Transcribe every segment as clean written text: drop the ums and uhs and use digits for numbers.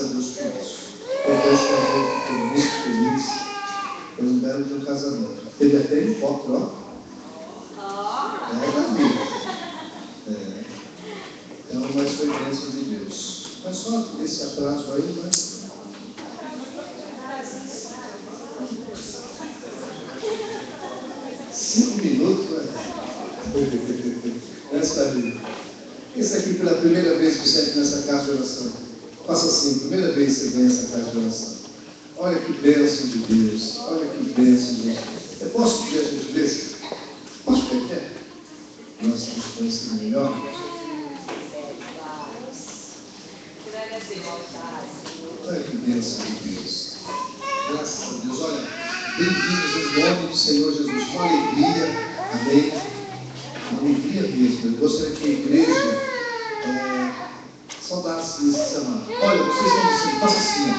Graças a Deus por isso. Deus fiquei muito feliz. Foi um belo de um casamento. Teve até helicóptero, ó. Então, mas foi bênção de Deus. Mas só esse atraso aí, mas... Cinco minutos, né? Nessa vida. Esse aqui pela primeira vez que você entra nessa casa de oração. Faça assim, primeira vez que você vem nessa casa de oração. Olha que bênção de Deus. Olha que bênção de Deus. Eu posso pedir a gentileza? Posso pedir? Nós estamos conhecendo melhor. Olha que bênção de Deus. Graças a Deus. Olha, bem-vindos em nome do Senhor Jesus. Uma alegria. Amém. Uma alegria mesmo. Eu gostaria que a igreja saudasse esse amado. Olha, vocês estão assim. Faça assim, ó.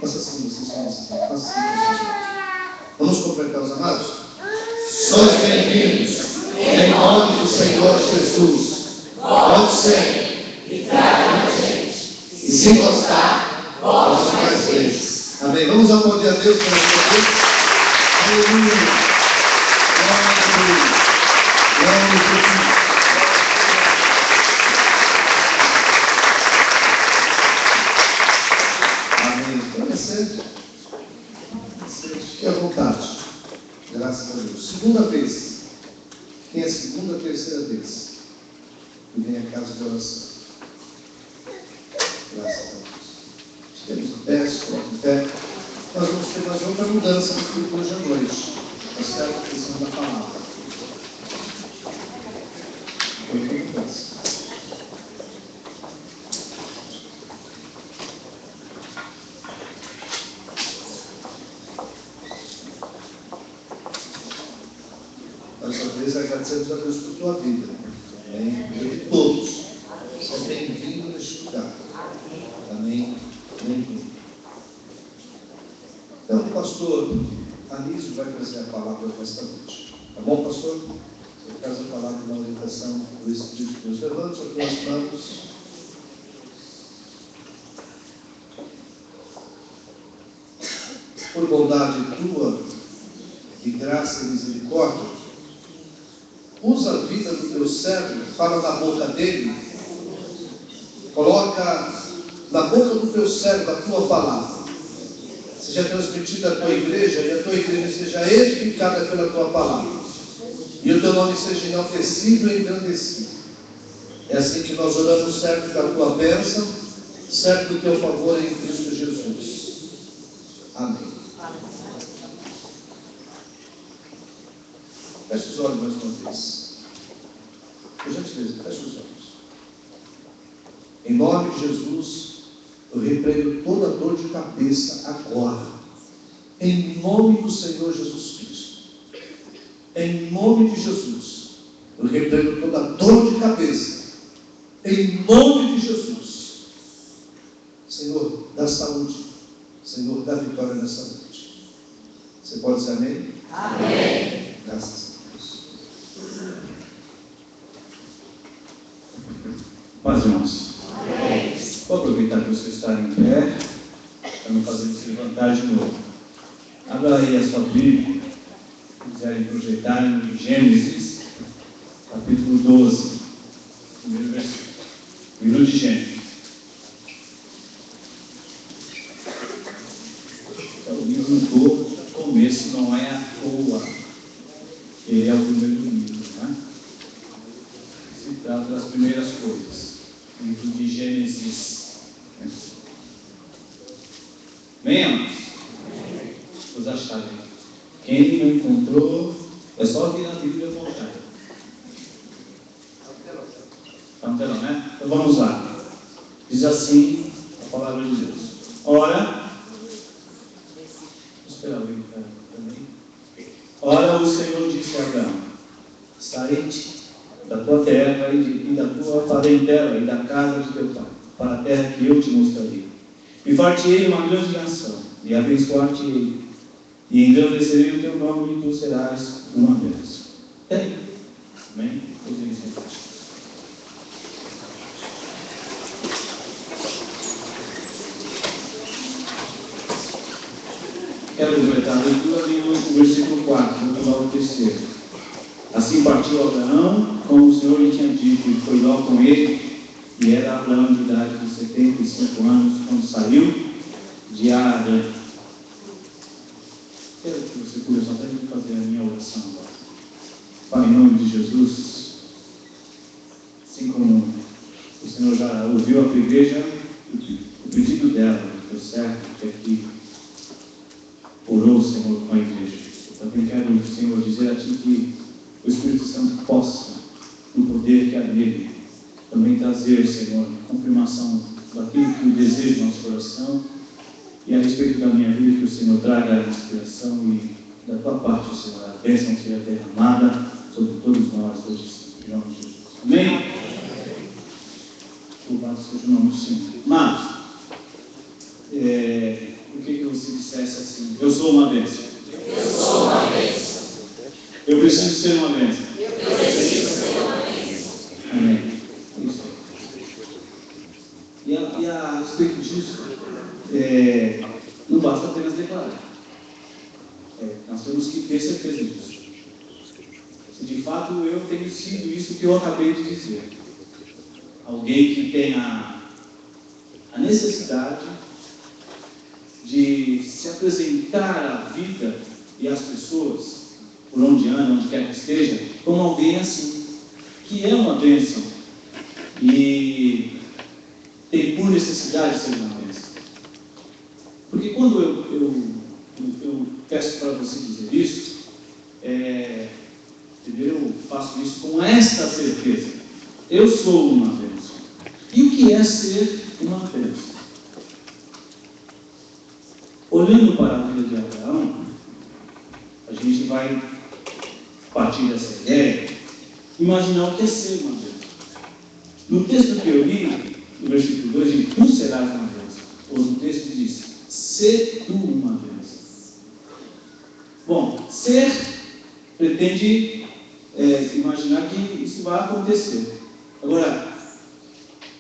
Faça assim, vocês estão assim. Faça assim. Vamos completar os amados? Sois bem-vindos em nome do Senhor Jesus. Volte sempre e traga a gente. E se gostar, volte mais vezes. Amém. Vamos aplaudir a Deus pela sua vida. Aleluia. Glória a Deus. Amém. Olha sempre. Fique à vontade. Graças a Deus. Segunda vez. Quem é a segunda, terceira vez que vem à casa de oração? Graças a Deus. Temos o teste, coloque em pé. Nós vamos ter mais outra mudança no culto hoje à noite. Nós temos a questão da palavra. Outra mudança. Dessa vez agradecemos a Deus por tua vida. Amém. De todos. Você é bem-vindo neste lugar. Amém. Bem-vindo. Então, o pastor Anísio vai trazer a palavra para esta noite. Tá bom, pastor? Eu traz a palavra na orientação do Espírito de Deus. Levante as tuas mãos. Por bondade tua, de graça e misericórdia, usa a vida do teu servo, fala na boca dele, coloca na boca do teu servo a tua palavra. Seja transmitida à tua igreja e a tua igreja seja edificada pela tua palavra. E o teu nome seja enaltecido e engrandecido. É assim que nós oramos, certo da tua bênção, certo do teu favor em Cristo Jesus. Amém. Feche os olhos mais uma vez. Por gentileza, feche os olhos. Em nome de Jesus, eu repreendo toda dor de cabeça agora. Em nome do Senhor Jesus Cristo. Em nome de Jesus, eu repreendo toda dor de cabeça. Em nome de Jesus. Senhor, dá saúde. Senhor, dá vitória nessa noite. Você pode dizer amém? Amém. Graças a Deus. Paz, irmãos. Amém. Vou aproveitar que você está em pé para não fazer se levantar de novo. Abra aí a sua Bíblia, se quiserem projetar em Gênesis, capítulo 12, primeiro versículo. Livro de Gênesis. É o livro do começo, não é à toa. Ele é o primeiro livro, né? Se trata das primeiras coisas. Livro de Gênesis. Bem, amados? Os acharam. Quem não encontrou, é só vir na Bíblia e voltar. Está no telão, né? Então vamos lá. Diz assim a palavra de Deus. Ora, vou esperar alguém também. Ora, o Senhor disse a Abraão: sai-te da tua terra e da tua parentela e da casa de teu pai, para a terra que eu te mostrarei. E far-te-ei uma grande nação, e abençoar-te-ei, e engrandecerei o teu nome, e tu serás uma bênção. Até aí. Amém? Quero completar a leitura ali no versículo 4, vou pular o terceiro. Assim partiu Abraão, como o Senhor lhe tinha dito, e foi Ló com ele, e era Abraão de idade de 75 anos, quando saiu de Arã. Quero que você cure só para eu fazer a minha oração agora. Pai, em nome de Jesus, assim como o Senhor já ouviu a tua igreja, o pedido dela, teu servo, que aqui orou, Senhor, com a igreja. Eu também quero, Senhor, dizer a Ti que o Espírito Santo possa, no poder que há nele, também trazer, Senhor, confirmação daquilo que o desejo do nosso coração, e a respeito da minha vida, que o Senhor traga a inspiração e da tua parte, Senhor, a bênção seja derramada sobre todos nós hoje, em nome de Jesus. Amém? Louvado seja o nome do Senhor. Mas, por que você dissesse assim? Eu sou uma bênção. Eu sou uma bênção. Eu preciso ser uma bênção. Eu preciso ser uma bênção. Amém. Isso. E a respeito disso, não basta apenas declarar. Nós temos que ter certeza disso. Se de fato eu tenho sido isso que eu acabei de dizer. Alguém que tem a necessidade de se apresentar à vida e às pessoas, por onde anda, onde quer que esteja, como alguém assim, que é uma bênção e tem por necessidade de ser uma bênção. Porque quando eu peço para você dizer isso, primeiro eu faço isso com esta certeza: eu sou uma bênção. E o que é ser uma bênção? Olhando para a vida de Abraão, a gente vai partir dessa ideia, imaginar o que é ser uma bênção. No texto que eu li, no versículo 2, diz: tu serás uma bênção. Ou no texto diz: ser tu uma bênção. Bom, ser pretende imaginar que isso vai acontecer. Agora,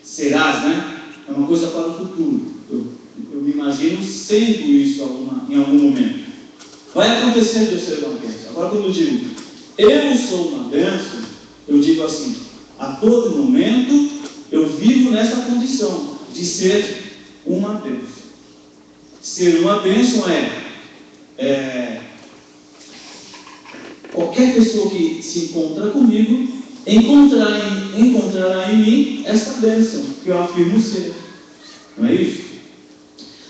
serás, né? É uma coisa para o futuro. Eu me imagino sendo isso em algum momento. Vai acontecer de eu ser uma bênção. Agora, quando eu digo eu sou uma bênção, eu digo assim: a todo momento eu vivo nessa condição de ser uma bênção. Ser uma bênção qualquer pessoa que se encontra comigo encontrará em mim essa bênção que eu afirmo ser. Não é isso?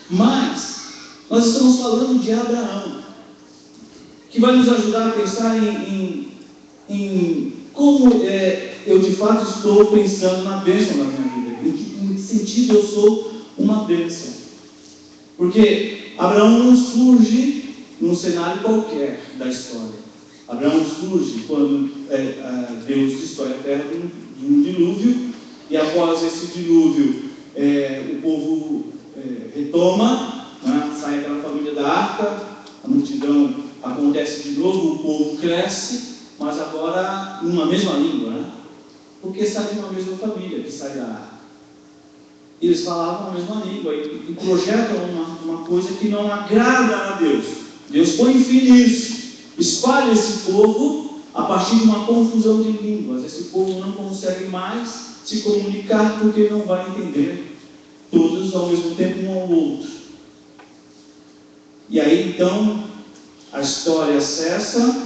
Mas nós estamos falando de Abraão, que vai nos ajudar a pensar em como eu de fato estou pensando na bênção da minha vida. Em que sentido eu sou uma bênção? Porque Abraão não surge num cenário qualquer da história. Abraão surge quando Deus destrói a terra de um dilúvio, e após esse dilúvio o povo retoma, né? Sai aquela família da arca, a multidão acontece de novo, o povo cresce, mas agora numa mesma língua, né? Porque sai de uma mesma família que sai da arca. Eles falavam a mesma língua e projetam uma coisa que não agrada a Deus. Deus põe fim nisso, espalha esse povo a partir de uma confusão de línguas. Esse povo não consegue mais se comunicar porque não vai entender todos ao mesmo tempo um ao outro. E aí então a história cessa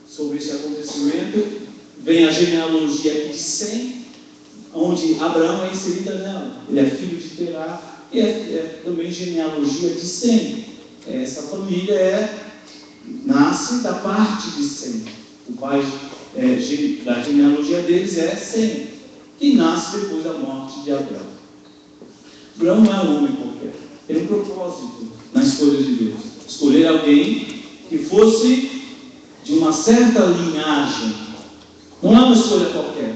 sobre esse acontecimento, vem a genealogia de Sem, onde Abraão é inserida nela. Ele é filho de Terá e é também genealogia de Sem. Essa família nasce da parte de Sem. O pai da genealogia deles é Sem, que nasce depois da morte de Abraão. Abraão não é um homem qualquer. Tem um propósito na escolha de Deus. Escolher alguém que fosse de uma certa linhagem. Não é uma escolha qualquer.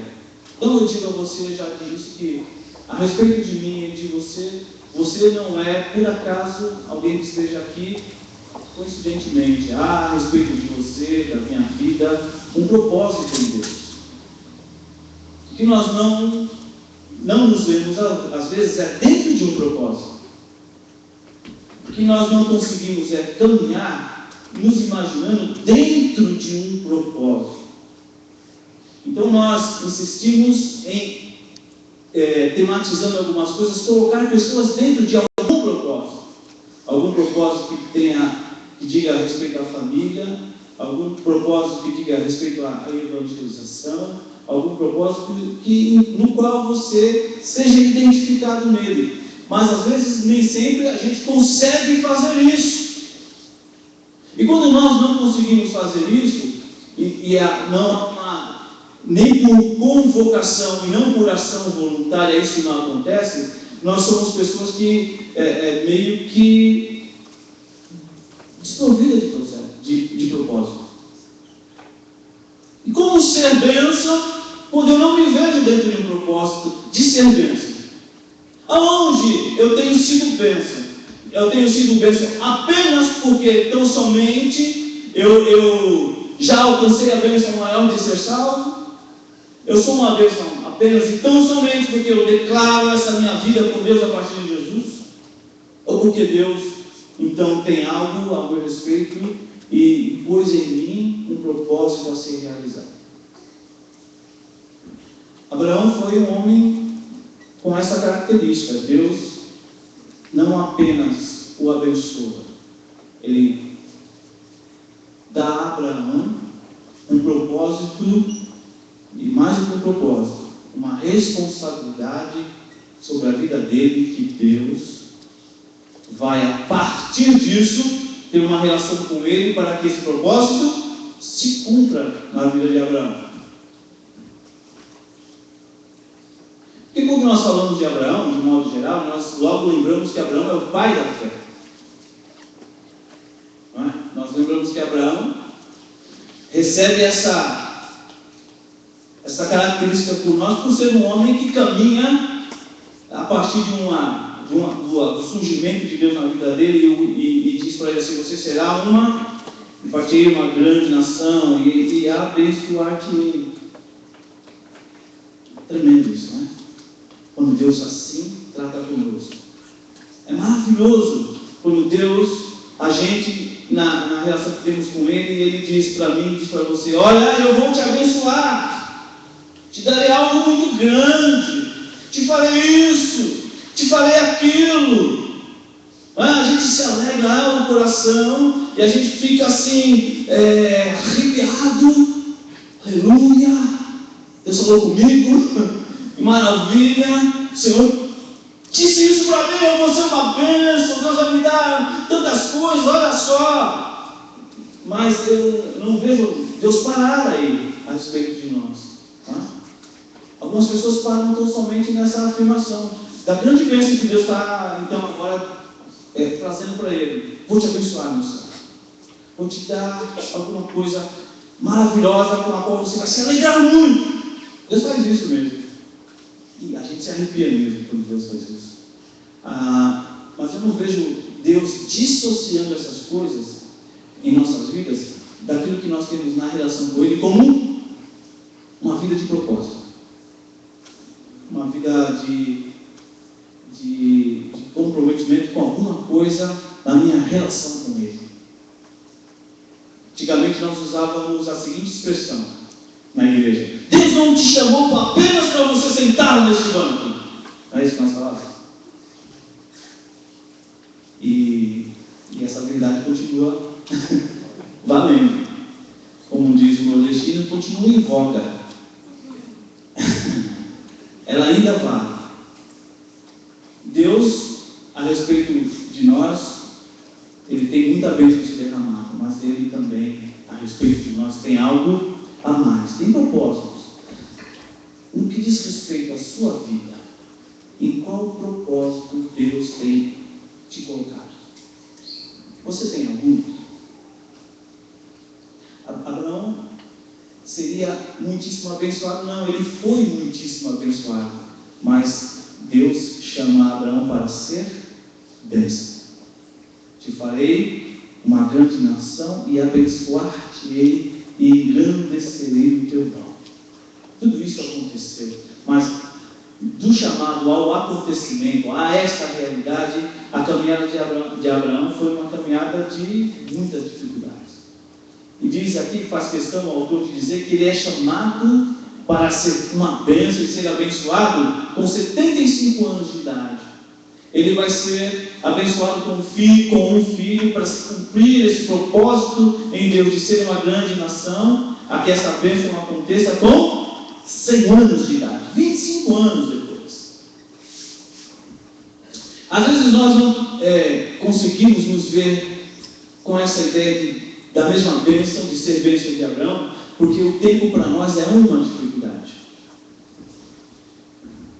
Então eu digo a você, já disse, que a respeito de mim e de você, você não é, por acaso, alguém que esteja aqui coincidentemente. Há a respeito de você, da minha vida, um propósito em Deus. Que nós não nos vemos, às vezes, dentro de um propósito. que nós não conseguimos caminhar nos imaginando dentro de um propósito. Então nós insistimos em tematizando algumas coisas, colocar pessoas dentro de algum propósito que diga a respeito à família, algum propósito que diga a respeito à evangelização, algum propósito no qual você seja identificado nele. Mas às vezes nem sempre a gente consegue fazer isso. E quando nós não conseguimos fazer isso, não há nem por convocação e não por ação voluntária, isso não acontece, nós somos pessoas que meio que desprovidas de propósito. E como ser bênção quando eu não me vejo dentro de um propósito de ser bênção? Aonde eu tenho sido bênção? Eu tenho sido bênção apenas porque tão somente eu já alcancei a bênção maior de ser salvo? Eu sou uma bênção apenas e tão somente porque eu declaro essa minha vida com Deus a partir de Jesus? Ou porque Deus então tem algo a meu respeito e pôs em mim um propósito a ser realizado? Abraão foi um homem com essa característica. Deus não apenas o abençoa, ele dá a Abraão um propósito, e mais do que um propósito, uma responsabilidade sobre a vida dele, que Deus vai, a partir disso, ter uma relação com ele para que esse propósito se cumpra na vida de Abraão. Porque quando nós falamos de Abraão, de modo geral, nós logo lembramos que Abraão é o pai da fé. Não é? Nós lembramos que Abraão recebe essa característica por nós, por ser um homem que caminha a partir do surgimento de Deus na vida dele e diz para ele assim: você será uma grande nação e abençoar-te. Tremendo isso, não é? Quando Deus assim trata conosco. É maravilhoso quando Deus, a gente, na relação que temos com Ele, Ele diz para mim, diz para você: olha, eu vou te abençoar, te darei algo muito grande, te farei isso, te farei aquilo. A gente se alegra no coração e a gente fica assim, arrepiado. Aleluia, Deus falou comigo, maravilha, Senhor disse isso para mim, eu vou ser uma bênção, Deus vai me dar tantas coisas, olha só. Mas eu não vejo Deus parar aí a respeito de nós. Tá? Algumas pessoas param tão somente nessa afirmação da grande bênção que Deus está então agora trazendo para ele. Vou te abençoar, meu Senhor, vou te dar alguma coisa maravilhosa com a qual você vai se alegrar muito. Deus faz isso mesmo. E a gente se arrepia mesmo quando Deus faz isso. Mas eu não vejo Deus dissociando essas coisas em nossas vidas daquilo que nós temos na relação com Ele como uma vida de propósito, uma vida de comprometimento com alguma coisa na minha relação com Ele. Antigamente nós usávamos a seguinte expressão na igreja: Deus não te chamou apenas para você sentar nesse banco. Não é isso que nós falávamos? E essa verdade continua valendo. Como diz o nordestino, continua em voga. Ela ainda vale. Deus, a respeito de nós, Ele tem muita bênção se derramar, mas Ele também, a respeito de nós, tem algo a mais, tem propósitos. No que diz respeito à sua vida, em qual propósito Deus tem te colocado? Você tem algum? Abraão seria muitíssimo abençoado? Não, ele foi muitíssimo abençoado, mas Deus chama Abraão para ser bênção. Te farei uma grande nação e abençoar-te-ei e engrandecerei o teu nome. Tudo isso aconteceu, mas do chamado ao acontecimento, a esta realidade, a caminhada de Abraão foi uma caminhada de muitas dificuldades. E diz aqui, faz questão o autor de dizer que ele é chamado para ser uma bênção e ser abençoado com 75 anos de idade. Ele vai ser abençoado com um filho para se cumprir esse propósito em Deus de ser uma grande nação, a que essa bênção aconteça com 100 anos de idade, 25 anos depois. Às vezes nós não conseguimos nos ver com essa ideia da mesma bênção, de ser bênção de Abraão, porque o tempo para nós é uma dificuldade.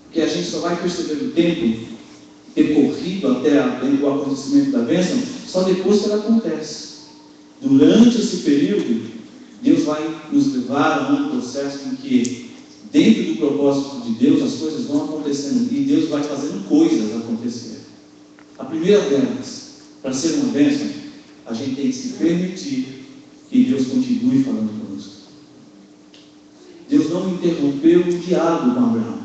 Porque a gente só vai perceber o tempo decorrido até o acontecimento da bênção só depois que ela acontece. Durante esse período, Deus vai nos levar a um processo em que, dentro do propósito de Deus, as coisas vão acontecendo e Deus vai fazendo coisas acontecer. A primeira delas, para ser uma bênção, a gente tem que se permitir que Deus continue falando conosco. Deus não interrompeu o diálogo com Abraão,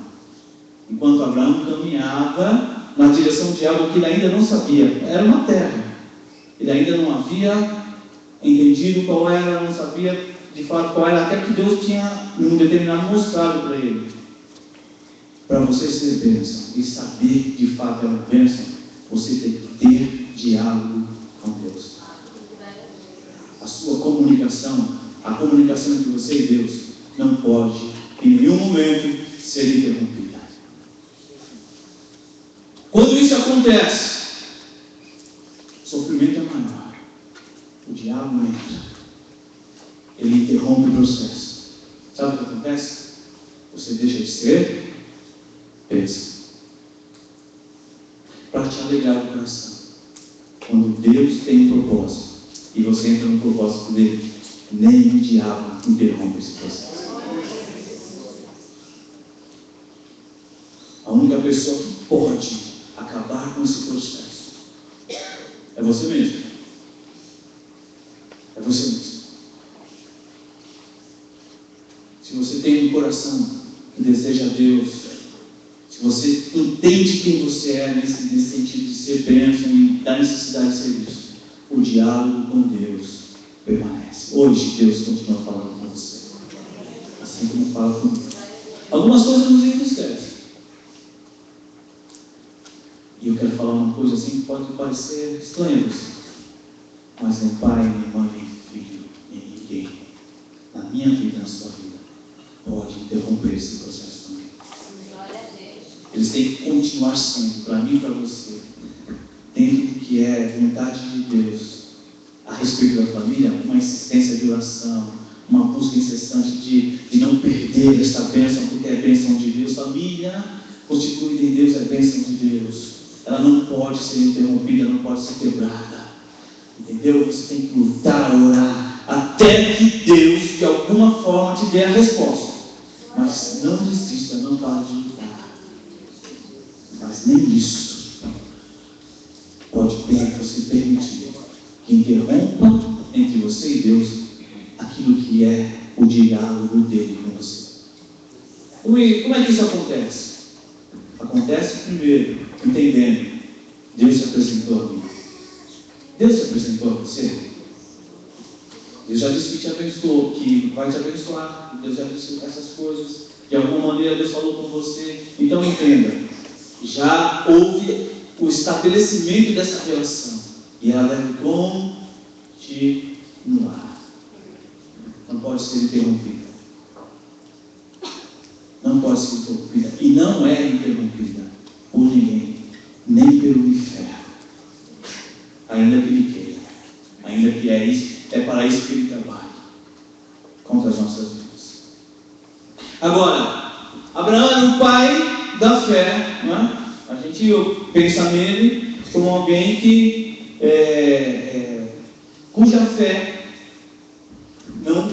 enquanto Abraão caminhava na direção de algo que ele ainda não sabia. Era uma terra. Ele ainda não havia entendido qual era, não sabia de fato qual era, até que Deus tinha, num determinado, mostrado para ele. Para você ser bênção e saber de fato é uma bênção, você tem que ter diálogo com Deus. A sua comunicação, a comunicação entre você e Deus, não pode em nenhum momento ser interrompida. Quando isso acontece, o sofrimento é maior, o diabo entra, ele interrompe o processo. Sabe o que acontece? Você deixa de ser bênção. Para te alegrar o coração, quando Deus tem um propósito e você entra no propósito dele, nem o diabo interrompe esse processo. A única pessoa que pode acabar com esse processo é você mesmo. É você mesmo. Se você tem um coração que deseja Deus, se você entende quem você é nesse sentido de ser bênção e da necessidade de ser isso, o diálogo com Deus permanece. Hoje Deus continua falando com você, assim como fala comigo. Algumas coisas nos entristecem. E eu quero falar uma coisa assim que pode parecer estranha, mas nem pai, nem mãe, nem filho, nem ninguém na minha vida, na sua vida, pode interromper esse processo também. Eles têm que continuar sendo, para mim e para você, dentro do que é vontade de Deus a respeito da família, uma insistência de oração, uma busca incessante de não perder esta bênção, porque é bênção de Deus. Família constituída em Deus é bênção de Deus. Ela não pode ser interrompida, não pode ser quebrada. Entendeu? Você tem que lutar, orar, até que Deus, de alguma forma, te dê a resposta. Mas não desista, não pare de lutar. Mas nem isso pode você permitir que interrompa entre você e Deus aquilo que é o diálogo dele com você. Como é que isso acontece? Acontece primeiro, entendendo, Deus se apresentou a mim. Deus se apresentou a você. Deus já disse que te abençoou, que vai te abençoar. Deus já disse essas coisas. De alguma maneira Deus falou com você. Então entenda, já houve o estabelecimento dessa relação. E ela deve continuar. Não pode ser interrompida. Não pode ser interrompida. E não é interrompida por ninguém, nem pelo inferno. Ainda que ele queira. Ainda que é para isso que ele trabalha. Contra as nossas vidas. Agora, Abraão era o pai da fé, não é? A gente pensa nele como alguém que cuja fé não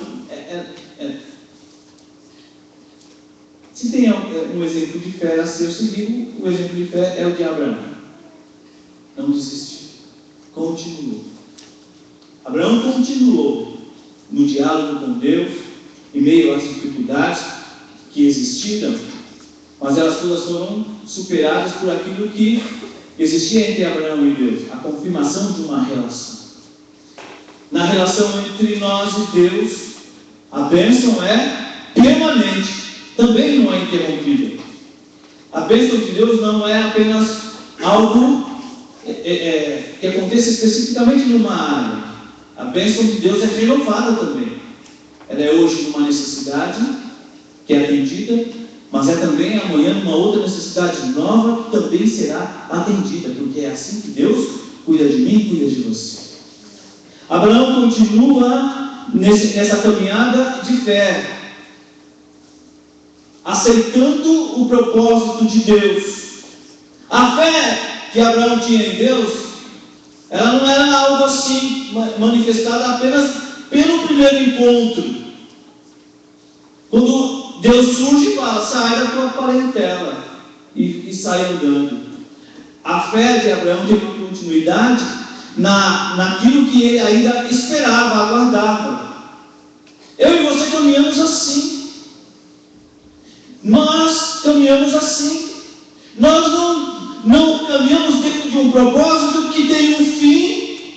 se tem um exemplo de fé a ser seguido, o exemplo de fé é o de Abraão. Não desistiu, continuou. Abraão continuou no diálogo com Deus, em meio às dificuldades que existiram, mas elas todas foram superadas por aquilo que existia entre Abraão e Deus, a confirmação de uma relação. Na relação entre nós e Deus, a bênção é permanente, também não é interrompida. A bênção de Deus não é apenas algo que aconteça especificamente numa área. A bênção de Deus é renovada também. Ela é hoje numa necessidade que é atendida, mas é também amanhã numa outra necessidade nova que também será atendida, porque é assim que Deus cuida de mim e cuida de você. Abraão continua nessa caminhada de fé, aceitando o propósito de Deus. A fé que Abraão tinha em Deus, ela não era algo assim manifestada apenas pelo primeiro encontro. Quando Deus surge e fala, sai da tua parentela e sai andando. A fé de Abraão teve uma continuidade naquilo que ele ainda esperava, aguardava. Eu e você caminhamos assim. Nós caminhamos assim. Nós não caminhamos dentro de um propósito que tem um fim,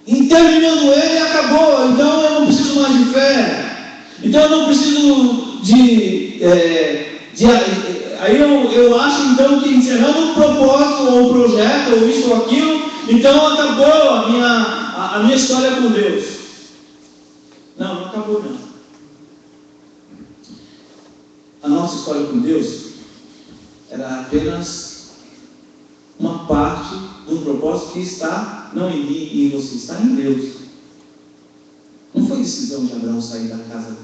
e terminando ele acabou. Então eu não preciso mais de fé. Então eu não preciso aí eu acho então que encerrando um propósito ou um projeto ou isso ou aquilo, então acabou a minha história com Deus. Não acabou não. A nossa história com Deus era apenas uma parte do propósito que está não em mim e em você, está em Deus. Não foi decisão de Abraão sair da casa de Deus.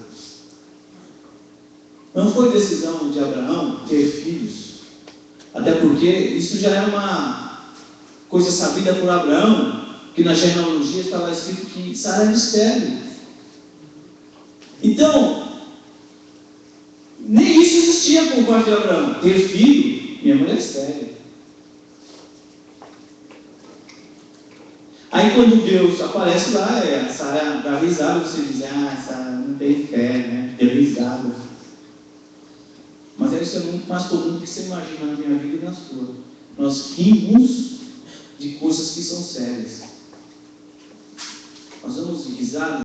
Não foi decisão de Abraão ter filhos. Até porque isso já era uma coisa sabida por Abraão, que na genealogia estava escrito que Sara era estéril. Então, nem isso existia por parte de Abraão. Ter filho, minha mulher é estéril. Aí quando Deus aparece lá, a Sara dá risada, você diz, Sara não tem fé, né? Deu risada. Mas isso é muito mais comum do que você imagina na minha vida e na sua. Nós rimos de coisas que são sérias. Nós damos risada